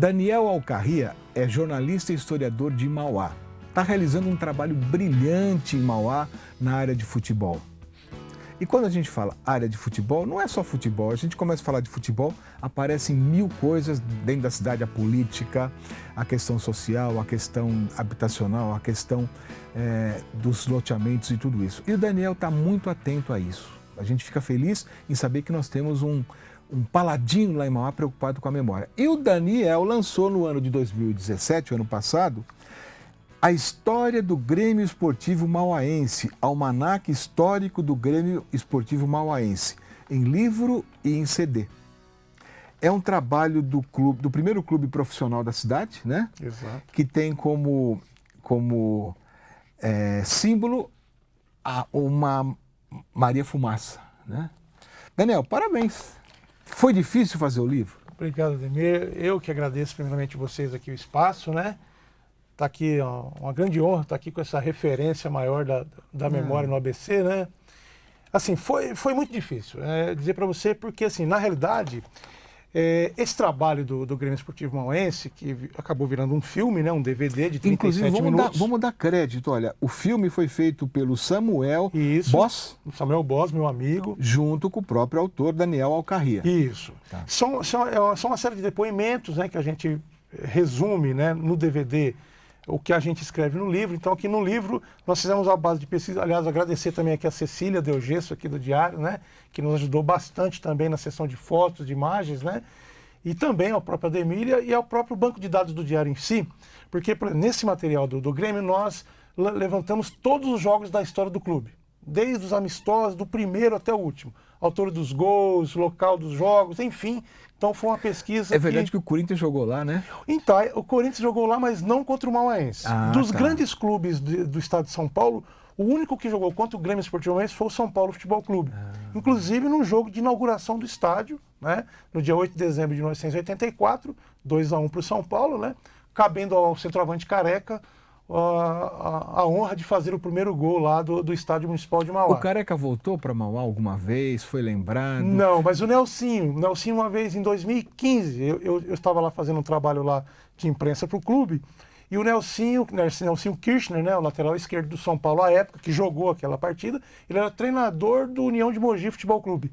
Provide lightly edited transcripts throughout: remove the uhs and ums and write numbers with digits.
Daniel Alcarria é jornalista e historiador de Mauá. Está realizando um trabalho brilhante em Mauá na área de futebol. E quando a gente fala área de futebol, não é só futebol. A gente começa a falar de futebol, aparecem mil coisas dentro da cidade, a política, a questão social, a questão habitacional, a questão dos loteamentos e tudo isso. E o Daniel está muito atento a isso. A gente fica feliz em saber que nós temos um paladino lá em Mauá preocupado com a memória. E o Daniel lançou no ano de 2017, o ano passado, a história do Grêmio Esportivo Mauaense, Almanaque Histórico do Grêmio Esportivo Mauaense, em livro e em CD. É um trabalho do primeiro clube profissional da cidade, né? Exato. Que tem como símbolo uma Maria Fumaça, né? Daniel, parabéns. Foi difícil fazer o livro? Obrigado, Ademir. Eu que agradeço primeiramente vocês aqui o espaço, né? Tá aqui, ó, uma grande honra estar aqui com essa referência maior da memória no ABC, né? Assim, foi muito difícil dizer para você, porque assim, na realidade, esse trabalho do Grêmio Esportivo Mauaense, que acabou virando um filme, né? Um DVD de 37 minutos. Vamos dar crédito, olha, o filme foi feito pelo Samuel Boss. Samuel Boss, meu amigo. Junto com o próprio autor, Daniel Alcarria. Isso. Tá. São uma série de depoimentos, né, que a gente resume, né, no DVD, o que a gente escreve no livro. Então, aqui no livro, nós fizemos a base de pesquisa. Aliás, agradecer também aqui a Cecília Del Gesso, aqui do Diário, né? Que nos ajudou bastante também na seção de fotos, de imagens, né? E também ao próprio Ademília e ao próprio banco de dados do Diário em si. Porque nesse material do Grêmio, nós levantamos todos os jogos da história do clube. Desde os amistosos, do primeiro até o último. Autor dos gols, local dos jogos, enfim. Então foi uma pesquisa. É verdade que o Corinthians jogou lá, né? Então, o Corinthians jogou lá, mas não contra o Mauaense. Dos grandes clubes do estado de São Paulo, o único que jogou contra o Grêmio Esportivo Mauaense foi o São Paulo Futebol Clube. Inclusive no jogo de inauguração do estádio, né? No dia 8 de dezembro de 1984, 2-1 para o São Paulo, né? Cabendo ao centroavante Careca a honra de fazer o primeiro gol lá do Estádio Municipal de Mauá. O Careca voltou para Mauá alguma vez? Foi lembrado? Não, mas o Nelsinho uma vez em 2015, eu estava lá fazendo um trabalho lá de imprensa para o clube, e o Nelsinho Kirchner, né, o lateral esquerdo do São Paulo à época, que jogou aquela partida, ele era treinador do União de Mogi Futebol Clube.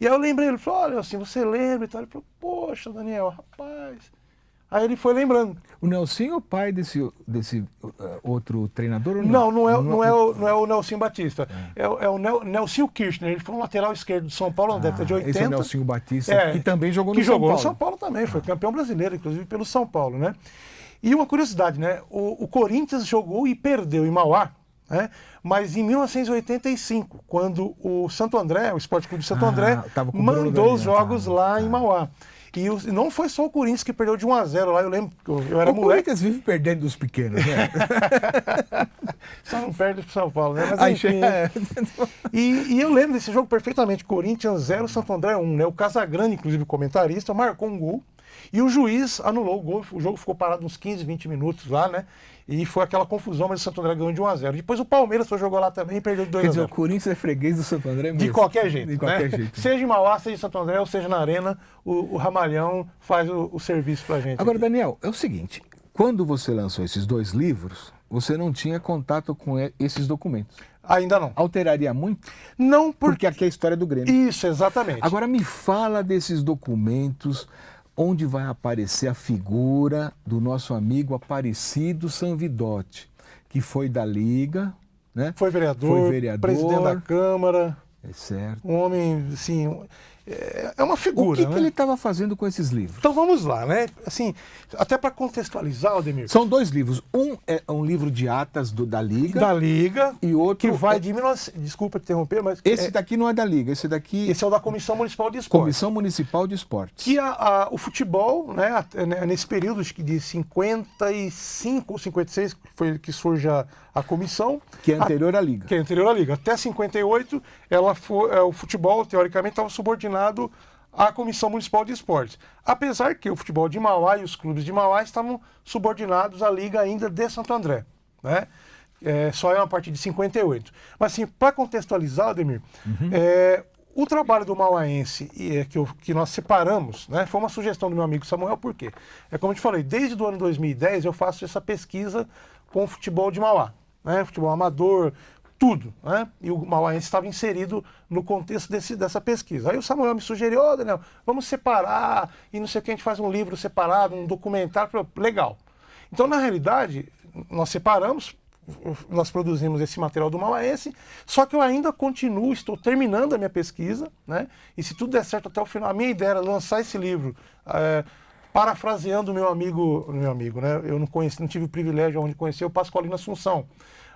E aí eu lembrei, ele falou, olha, assim, você lembra e tal? Ele falou, poxa, Daniel, rapaz... Aí ele foi lembrando. O Nelsinho é o pai desse outro treinador ou não? Não é o Nelsinho Batista. É o Nelsinho Kirchner. Ele foi um lateral esquerdo do São Paulo na década de 80. Esse é o Nelsinho Batista, que também jogou no São Paulo. Que jogou no São Paulo também. Foi campeão brasileiro, inclusive, pelo São Paulo, né? E uma curiosidade, né? O Corinthians jogou e perdeu em Mauá, né? Mas em 1985, quando o Santo André, o Esporte Clube Santo André, mandou os jogos lá em Mauá. E não foi só o Corinthians que perdeu de 1-0 lá, eu lembro que eu era moleque. O Corinthians vive perdendo dos pequenos, né? Só não perde pro São Paulo, né? Mas enfim. E eu lembro desse jogo perfeitamente. Corinthians 0, Santo André 1, né? O Casagrande, inclusive o comentarista, marcou um gol e o juiz anulou o gol. O jogo ficou parado uns 15, 20 minutos lá, né? E foi aquela confusão, mas o Santo André ganhou de 1-0. Depois o Palmeiras foi jogou lá também e perdeu de 2-0. Quer dizer, o Corinthians é freguês do Santo André mesmo. De qualquer jeito. De qualquer jeito. Seja em Mauá, seja em Santo André, ou seja na Arena, o Ramalhão faz o serviço pra gente. Agora, Daniel, é o seguinte, quando você lançou esses 2 livros, você não tinha contato com esses documentos. Ainda não. Alteraria muito? Não, porque aqui é a história do Grêmio. Isso, exatamente. Agora me fala desses documentos, onde vai aparecer a figura do nosso amigo Aparecido Sanvidotti, que foi da Liga, né? Foi vereador, presidente da Câmara. É certo. Um homem, assim, é uma figura. O que ele estava fazendo com esses livros? Então vamos lá, né? Assim, até para contextualizar, Ademir. São 2 livros. Um é um livro de atas da Liga. Da Liga. E outro que vai de 19... Desculpa te interromper, mas... Esse daqui não é da Liga, esse daqui... Esse é o da Comissão Municipal de Esportes. Comissão Municipal de Esportes. Que o futebol, né, nesse período de 55 ou 56, foi que surge a comissão. Que é anterior à Liga. Que é anterior à Liga. Até 58, o futebol, teoricamente, estava subordinado à Comissão Municipal de Esportes. Apesar que o futebol de Mauá e os clubes de Mauá estavam subordinados à Liga ainda de Santo André, né? Só é a partir de 58. Mas, assim, para contextualizar, Ademir, o trabalho do mauaense que nós separamos, né, foi uma sugestão do meu amigo Samuel, por quê? É como eu te falei, desde o ano 2010 eu faço essa pesquisa com o futebol de Mauá, né, futebol amador, tudo, né? E o mauaense estava inserido no contexto dessa pesquisa. Aí o Samuel me sugeriu, Daniel, vamos separar, e não sei o que, a gente faz um livro separado, um documentário, falei, legal. Então, na realidade, nós separamos, nós produzimos esse material do mauaense, só que eu ainda continuo, estou terminando a minha pesquisa, né? E se tudo der certo até o final, a minha ideia era lançar esse livro, parafraseando o meu amigo, né? Eu não tive o privilégio de conhecer o Pasqualino Assunção,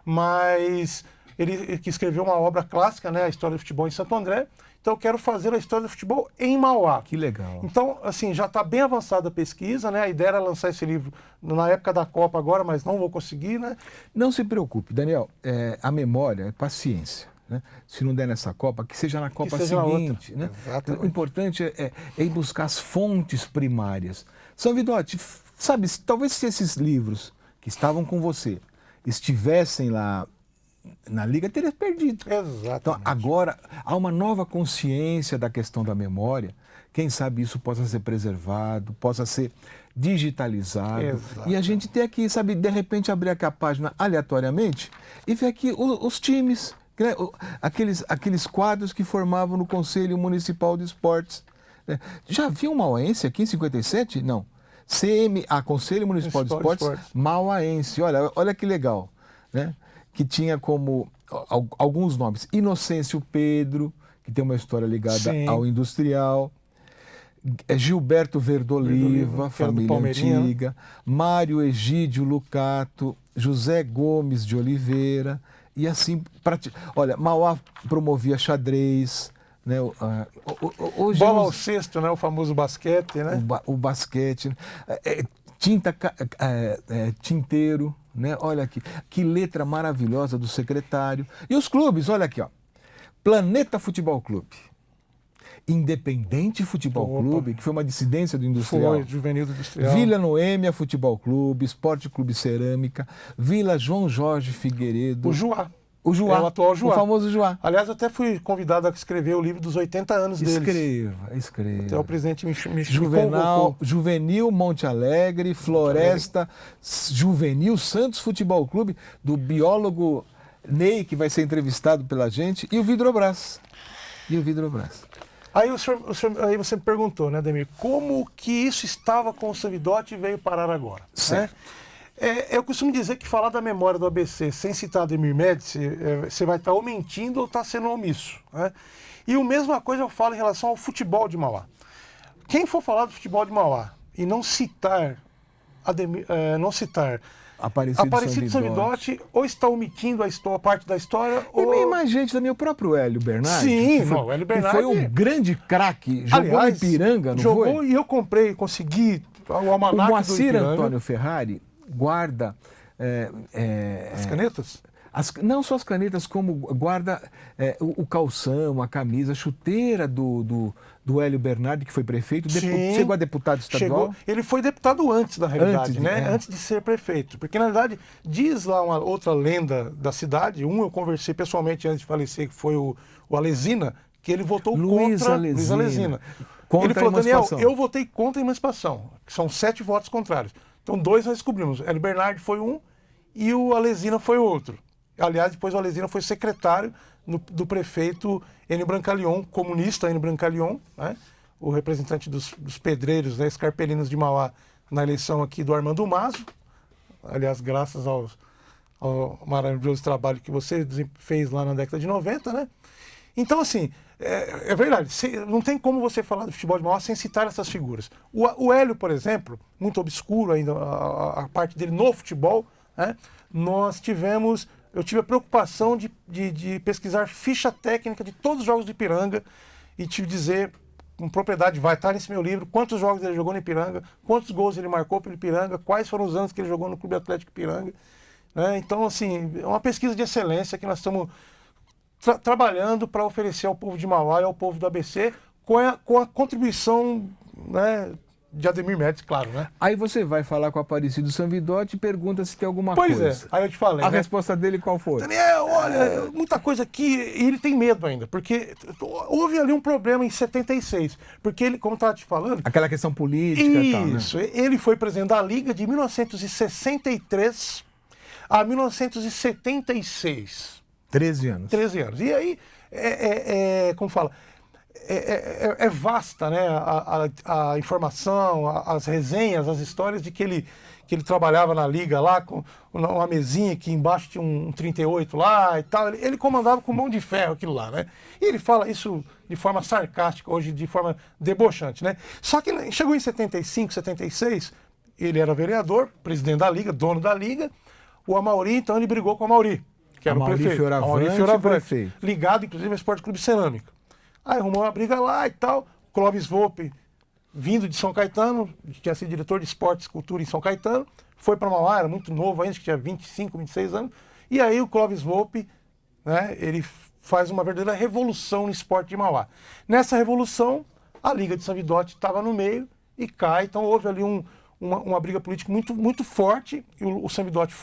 mas ele que escreveu uma obra clássica, né? A História do Futebol em Santo André. Então eu quero fazer a história do futebol em Mauá. Que legal. Então, assim, já está bem avançada a pesquisa, né? A ideia era lançar esse livro na época da Copa agora, mas não vou conseguir, né? Não se preocupe, Daniel. A memória é paciência. Né? Se não der nessa Copa, que seja na Copa seguinte. Né? O importante é ir buscar as fontes primárias. São Vidotti, sabe, talvez se esses livros que estavam com você estivessem lá na Liga, teria perdido. Exatamente. Então, agora, há uma nova consciência da questão da memória. Quem sabe isso possa ser preservado, possa ser digitalizado. Exatamente. E a gente ter aqui, sabe, de repente abrir aqui a página aleatoriamente e ver aqui os times, né? Aqueles quadros que formavam no Conselho Municipal de Esportes. Né? Já viu um mauaense aqui em 57? Não. Conselho Municipal de Esportes, mauaense. Olha que legal, né? Que tinha como alguns nomes. Inocêncio Pedro, que tem uma história ligada Sim. ao industrial. Gilberto Verdoliva, família antiga. Mário Egídio Lucato, José Gomes de Oliveira. E assim, olha, Mauá promovia xadrez. Né? Hoje bola ao cesto, né? O famoso basquete, né? O basquete. Tinteiro. Né? Olha aqui, que letra maravilhosa do secretário. E os clubes, olha aqui, ó. Planeta Futebol Clube, Independente Futebol Clube, que foi uma dissidência do Industrial. Foi, Juvenil do Industrial. Vila Noêmia Futebol Clube, Esporte Clube Cerâmica, Vila João Jorge Figueiredo. O Juá. O Juá. É o atual Juá. O famoso Juá. Aliás, eu até fui convidado a escrever o livro dos 80 anos deles. Escreva. Até o presidente me convocou. Juvenil Monte Alegre, Floresta, Juvenil Santos Futebol Clube, do biólogo Ney, que vai ser entrevistado pela gente, e o Vidrobras. Aí você me perguntou, né, Ademir, como que isso estava com o Savidotti e veio parar agora? Certo. Né? Eu costumo dizer que falar da memória do ABC sem citar Ademir Médici, você vai estar ou mentindo ou está sendo omisso. Né? E a mesma coisa eu falo em relação ao futebol de Mauá. Quem for falar do futebol de Mauá e não citar Aparecido Savidotti, ou está omitindo a parte da história, ou... E mais gente também, o próprio Hélio Bernardi. Sim, o Hélio Bernardi... Que foi um grande craque, jogou no Ipiranga, não foi? Jogou e eu consegui o almanaque do Moacir Ipiranga. Antônio Ferrari guarda... as canetas? Não só as canetas, como guarda o calção, a camisa, a chuteira do Hélio Bernardi, que foi prefeito, chegou a deputado estadual. Ele foi deputado antes, na realidade, antes de ser prefeito. Porque, na verdade, diz lá uma outra lenda da cidade, eu conversei pessoalmente antes de falecer, que foi o Alesina, que ele votou contra Luiz Alesina. Ele falou, Daniel, eu votei contra a emancipação, que são 7 votos contrários. Então 2 nós descobrimos, Hélio Bernardi foi um e o Alesina foi outro. Aliás, depois o Alesina foi secretário do prefeito Enio Brancaleon, comunista Enio Brancaleon, né? O representante dos pedreiros, né, escarpelinos de Mauá, na eleição aqui do Armando Mazo. Aliás, graças ao maravilhoso trabalho que você fez lá na década de 90, né? Então, assim, é verdade, não tem como você falar do futebol de Mauá sem citar essas figuras. O Hélio, por exemplo, muito obscuro ainda a parte dele no futebol, né? Eu tive a preocupação de pesquisar ficha técnica de todos os jogos do Ipiranga e te dizer, com propriedade, vai estar nesse meu livro, quantos jogos ele jogou no Ipiranga, quantos gols ele marcou pelo Ipiranga, quais foram os anos que ele jogou no Clube Atlético Ipiranga. Né? Então, assim, é uma pesquisa de excelência que nós estamos trabalhando para oferecer ao povo de Mauá e ao povo do ABC com a contribuição, né, de Ademir Médici, claro, né? Aí você vai falar com o Aparecido Sanvidotti e pergunta se tem alguma coisa. Pois é, aí eu te falei. A resposta dele qual foi? Daniel, olha, muita coisa aqui, e ele tem medo ainda, porque houve ali um problema em 76, porque ele, como eu estava te falando... Aquela questão política e tal, né? Isso, ele foi presidente da Liga de 1963 a 1976. 13 anos. 13 anos. E aí, como fala, é vasta, né, a informação, as resenhas, as histórias de que ele trabalhava na Liga lá com uma mesinha que embaixo tinha um 38 lá e tal. Ele comandava com mão de ferro aquilo lá, né? E ele fala isso de forma sarcástica, hoje de forma debochante, né? Só que chegou em 75, 76, ele era vereador, presidente da Liga, dono da Liga. O Amauri, então, ele brigou com o Amauri, que era o prefeito. Amauri Fioravante, prefeito. Ligado, inclusive, ao Esporte Clube Cerâmica. Aí arrumou uma briga lá e tal. Clóvis Volpi, vindo de São Caetano, tinha sido diretor de esportes e cultura em São Caetano, foi para Mauá, era muito novo ainda, que tinha 25, 26 anos. E aí o Clóvis Volpi, né, ele faz uma verdadeira revolução no esporte de Mauá. Nessa revolução, a Liga de Sanvidotti estava no meio e cai. Então houve ali uma briga política muito, muito forte. E o Sanvidotti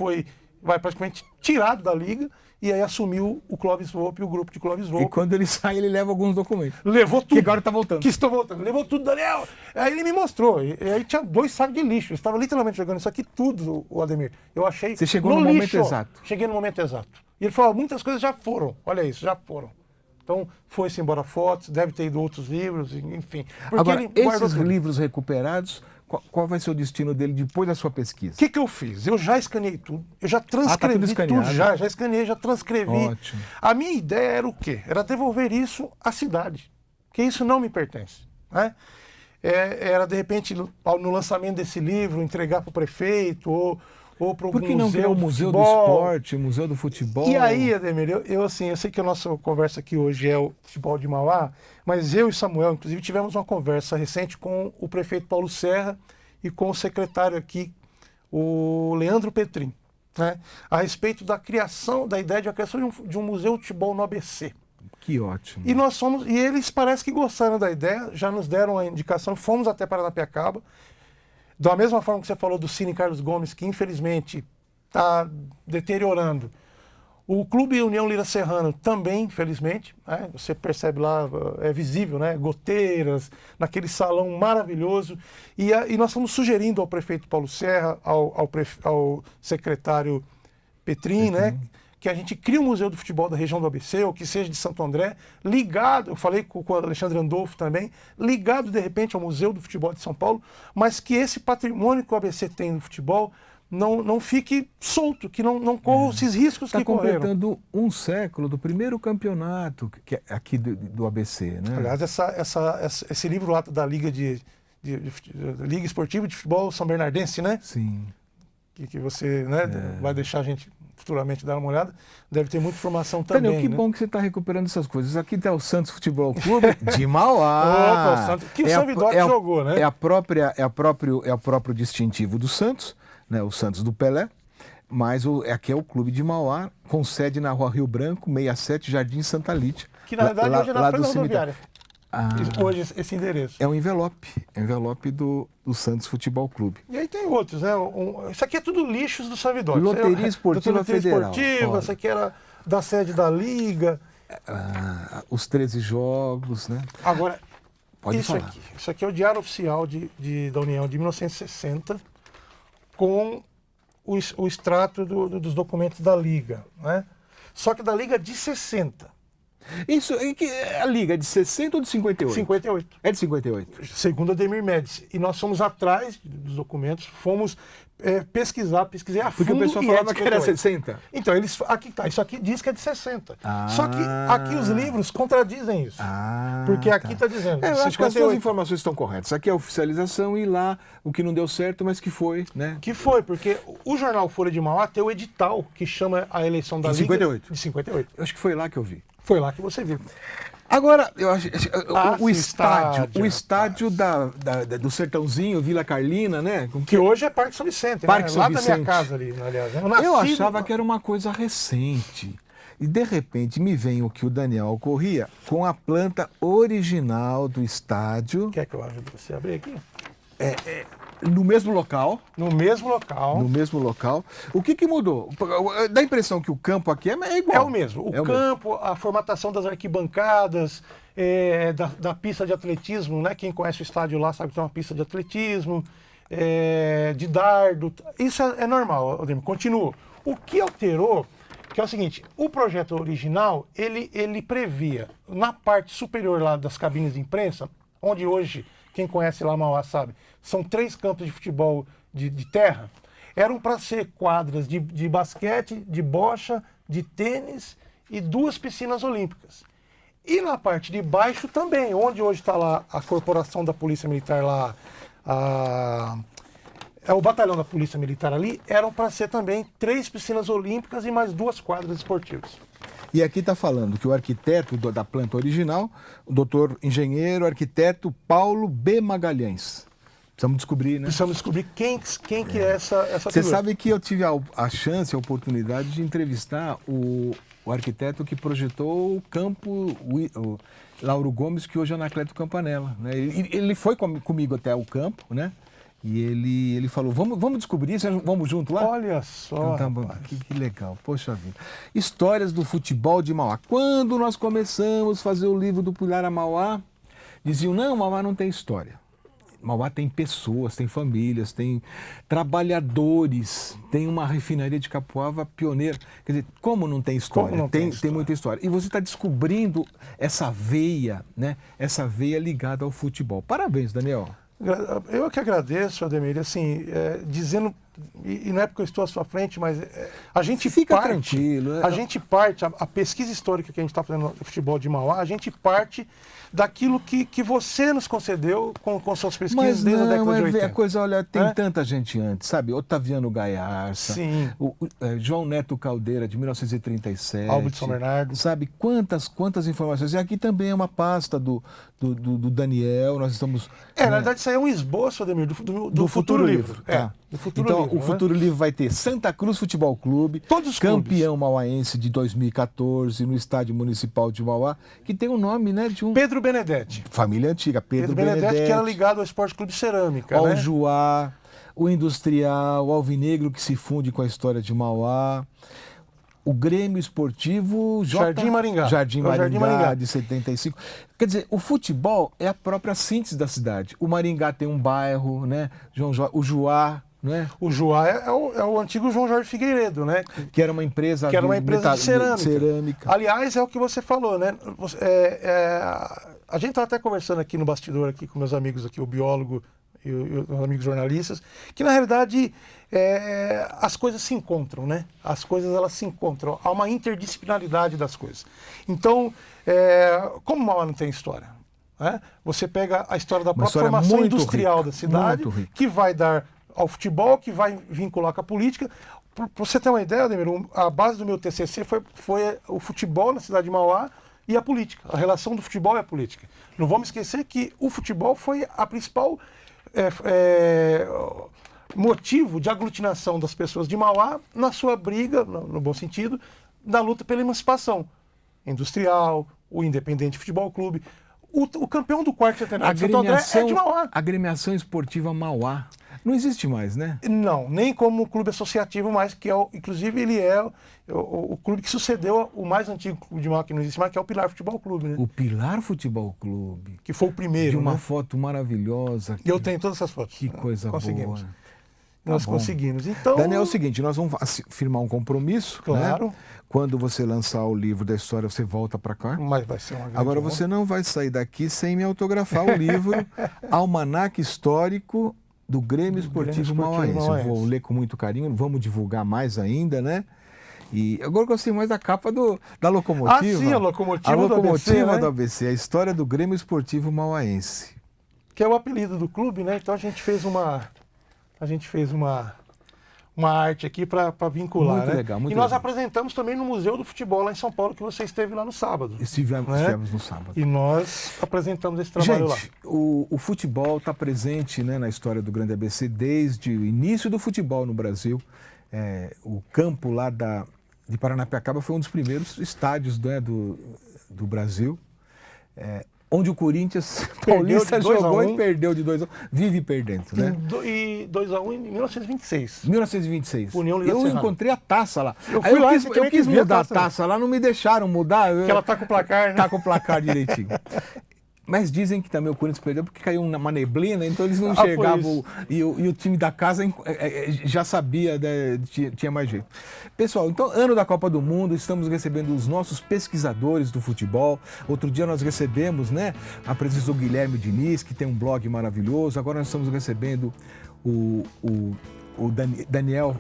vai praticamente tirado da Liga. E aí assumiu o Clóvis Volpi, o grupo de Clóvis Volpi. E quando ele sai, ele leva alguns documentos. Levou tudo. Que agora está voltando. Que estou voltando. Levou tudo, Daniel. Aí ele me mostrou. E aí tinha 2 sacos de lixo. Eu estava literalmente jogando isso aqui tudo, o Ademir. Eu achei. Você chegou no momento exato. Cheguei no momento exato. E ele falou, muitas coisas já foram. Olha isso, já foram. Então, foi-se embora fotos, deve ter ido outros livros, enfim. Porque agora, esses livros recuperados, qual vai ser o destino dele depois da sua pesquisa? O que eu fiz? Eu já escaneei tudo, eu já transcrevi tudo, já escaneei, já transcrevi. Ótimo. A minha ideia era o quê? Era devolver isso à cidade, porque isso não me pertence, né? Era, de repente, no lançamento desse livro, entregar para o prefeito ou para Por que não criar o Museu do Esporte, o Museu do Futebol? E aí, Ademir, eu sei que a nossa conversa aqui hoje é o futebol de Mauá, mas eu e Samuel, inclusive, tivemos uma conversa recente com o prefeito Paulo Serra e com o secretário aqui, o Leandro Petrin, né, a respeito da criação, da ideia de a criação de um museu de futebol no ABC. Que ótimo. E eles parece que gostaram da ideia, já nos deram a indicação, fomos até Paranapiacaba. Da mesma forma que você falou do Cine Carlos Gomes, que infelizmente está deteriorando. O Clube União Lira Serrano também, infelizmente, né? Você percebe lá, é visível, né? Goteiras, naquele salão maravilhoso. E nós estamos sugerindo ao prefeito Paulo Serra, ao secretário Petrin, né? Que a gente crie um museu do futebol da região do ABC, ou que seja de Santo André, ligado, eu falei com o Alexandre Andolfo também, ligado de repente ao Museu do Futebol de São Paulo, mas que esse patrimônio que o ABC tem no futebol não fique solto, que não corra esses riscos que correram. Está completando um século do primeiro campeonato que é aqui do ABC, né? Aliás, esse livro lá da Liga Liga Esportiva de Futebol São Bernardense, né? Sim. Que você, né, vai deixar a gente futuramente dar uma olhada, deve ter muita informação também. Daniel, que bom que você está recuperando essas coisas. Aqui está o Santos Futebol Clube de Mauá. Opa, o Santos, que o Sanvidotti jogou, né? É o próprio distintivo do Santos, né? O Santos do Pelé, mas aqui é o Clube de Mauá, com sede na Rua Rio Branco, 67, Jardim Santa Lídia. Que na verdade hoje é na frente da rodoviária. Hoje esse endereço. É um envelope do Santos Futebol Clube. E aí tem outros, né? Isso aqui é tudo lixos do Sanvidotti. Loteria Esportiva Federal. Isso aqui era da sede da Liga. Os 13 jogos, né? Agora, pode falar. Isso aqui é o Diário Oficial da União de 1960, com o extrato dos documentos da Liga, né? Só que da Liga de 60. Isso, a Liga é de 60 ou de 58? 58. É de 58. Segundo Ademir Médici. E nós fomos atrás dos documentos, fomos pesquisei a fundo. Porque o pessoal falava que era 60. Então, aqui tá, isso aqui diz que é de 60. Só que aqui os livros contradizem isso. Porque aqui está dizendo. Eu acho que as duas informações estão corretas. Aqui é a oficialização e lá o que não deu certo, mas que foi, né? Que foi, porque o jornal Folha de Mauá tem o edital que chama a eleição da Liga. 58. De 58. Eu acho que foi lá que eu vi. Foi lá que você viu. Agora, eu acho o estádio do Sertãozinho, Vila Carlina, né? Que hoje é Parque São Vicente, Parque São lá Vicente. Da minha casa ali, aliás. Eu achava que era uma coisa recente. E de repente me vem o que o Daniel corria com a planta original do estádio. Quer que eu ajude você a abrir aqui? No mesmo local. No mesmo local. No mesmo local. O que mudou? Dá a impressão que o campo aqui é igual. É o mesmo. O campo, a formatação das arquibancadas, da pista de atletismo, né? Quem conhece o estádio lá sabe que tem uma pista de atletismo, de dardo. Isso é normal, Ademir. Continua. O que alterou, que é o seguinte, o projeto original, ele previa, na parte superior lá das cabines de imprensa, onde hoje, quem conhece lá Mauá sabe, são 3 campos de futebol de terra, eram para ser quadras de basquete, de bocha, de tênis e 2 piscinas olímpicas. E na parte de baixo também, onde hoje está lá a corporação da Polícia Militar lá, o batalhão da Polícia Militar ali, eram para ser também 3 piscinas olímpicas e mais 2 quadras esportivas. E aqui está falando que o arquiteto da planta original, o doutor engenheiro arquiteto Paulo B. Magalhães. Precisamos descobrir, né? Precisamos descobrir quem que é essa Você figura. sabe que eu tive a chance, a oportunidade de entrevistar o arquiteto que projetou o campo, o Lauro Gomes, que hoje é Anacleto Campanella. Né? Ele foi comigo até o campo, né? E ele falou, vamos descobrir isso, vamos junto lá? Olha só, então, tá, que legal, poxa vida. Histórias do futebol de Mauá. Quando nós começamos a fazer o livro do Pular a Mauá, diziam, não, Mauá não tem história. Mauá tem pessoas, tem famílias, tem trabalhadores, tem uma refinaria de Capoava pioneira. Quer dizer, como não tem história? Tem muita história. E você está descobrindo essa veia, né? Essa veia ligada ao futebol. Parabéns, Daniel. Eu que agradeço, Ademir, assim, dizendo, e não é porque eu estou à sua frente, mas a gente fica tranquilo. A gente parte, a pesquisa histórica que a gente está fazendo no futebol de Mauá, a gente parte daquilo que você nos concedeu com suas pesquisas desde a década de 80. A coisa, olha, tem tanta gente antes, sabe? Otaviano Gaiarsa, João Neto Caldeira, de 1937. Álvaro de São Bernardo. Sabe, quantas informações. E aqui também é uma pasta do Daniel, nós estamos... Na verdade, isso aí é um esboço, Ademir, do futuro livro. Tá. O Futuro Livro vai ter Santa Cruz Futebol Clube, todos os campeão mauaense de 2014 no Estádio Municipal de Mauá, que tem o nome, né, de um... Pedro Benedetti. Família antiga, Pedro Benedetti. Que era ligado ao Esporte Clube Cerâmica, ao Juá, o Industrial, o Alvinegro que se funde com a história de Mauá, o Grêmio Esportivo Jardim Maringá. Jardim Maringá, de 75. Quer dizer, o futebol é a própria síntese da cidade. O Maringá tem um bairro, né? O Juá, né? O Juá é o antigo João Jorge Figueiredo, né? Que era uma empresa de cerâmica. Aliás, é o que você falou, né? A gente estava até conversando aqui no bastidor aqui com meus amigos aqui, o biólogo e os amigos jornalistas, que na realidade as coisas se encontram, né? As coisas elas se encontram. Há uma interdisciplinaridade das coisas. Então, como Mauá não tem história? Você pega a história da própria formação industrial da cidade, que vai dar ao futebol, que vai vincular com a política. Para você ter uma ideia, Ademir, a base do meu TCC foi o futebol na cidade de Mauá e a política, a relação do futebol e a política. Não vamos esquecer que o futebol foi a principal motivo de aglutinação das pessoas de Mauá na sua briga, no bom sentido, da luta pela emancipação industrial, o Independente Futebol Clube. O campeão do quarto centenário de Santo André é de Mauá. A Agremiação Esportiva Mauá não existe mais, né? Não, nem como clube associativo mais, que inclusive ele é o clube que sucedeu o mais antigo clube de Mauá, que não existe mais, que é o Pilar Futebol Clube, né? O Pilar Futebol Clube. Que foi o primeiro, de uma foto maravilhosa. Eu tenho todas essas fotos. Que coisa boa. Nós conseguimos. Então, Daniel, é o seguinte, nós vamos firmar um compromisso, claro. Né? Quando você lançar o livro da história, você volta para cá. Mas vai ser uma grande Agora, você não vai sair daqui sem me autografar o livro Almanaque Histórico do Grêmio Esportivo Mauaense. Eu vou ler com muito carinho, vamos divulgar mais ainda, né? E agora eu gostei mais da capa da locomotiva. Sim, a locomotiva do ABC, a história do Grêmio Esportivo Mauaense. Que é o apelido do clube, né? Então a gente fez uma arte aqui para vincular. Muito né? Legal, muito e nós legal. Apresentamos também no Museu do Futebol lá em São Paulo, que você esteve lá no sábado. Estivemos no sábado. E nós apresentamos esse trabalho lá. O futebol está presente, né, na história do Grande ABC desde o início do futebol no Brasil. O campo lá de Paranapiacaba foi um dos primeiros estádios, né, do Brasil. onde o Corinthians Perdeu Paulista de 2 a 1. jogou e perdeu de 2-1. Vive perdendo, né? E 2-1 em 1926. 1926. União Liga Eu Cerrado. encontrei a taça lá. Eu Aí fui lá, eu quis ver a mudar a taça. taça lá, não me deixaram mudar. Porque ela tá com o placar, né? Tá com o placar direitinho. Mas dizem que também o Corinthians perdeu porque caiu uma neblina, então eles não enxergavam. E o time da casa já sabia, né, tinha mais jeito. Pessoal, então, ano da Copa do Mundo, estamos recebendo os nossos pesquisadores do futebol. Outro dia nós recebemos, né, a presença do Guilherme Diniz, que tem um blog maravilhoso. Agora nós estamos recebendo o Daniel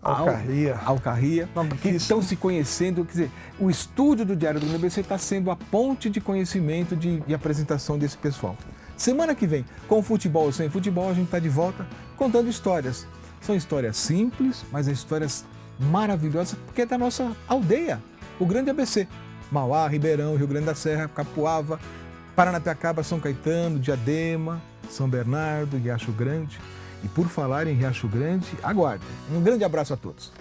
Alcarria, que estão se conhecendo. Quer dizer, o estúdio do Diário do Grande ABC está sendo a ponte de conhecimento de apresentação desse pessoal. Semana que vem, com futebol ou sem futebol, a gente está de volta contando histórias. São histórias simples, mas histórias maravilhosas, porque é da nossa aldeia, o Grande ABC. Mauá, Ribeirão, Rio Grande da Serra, Capuava, Paranapiacaba, São Caetano, Diadema, São Bernardo, Riacho Grande. E por falar em Riacho Grande, aguardem. Um grande abraço a todos.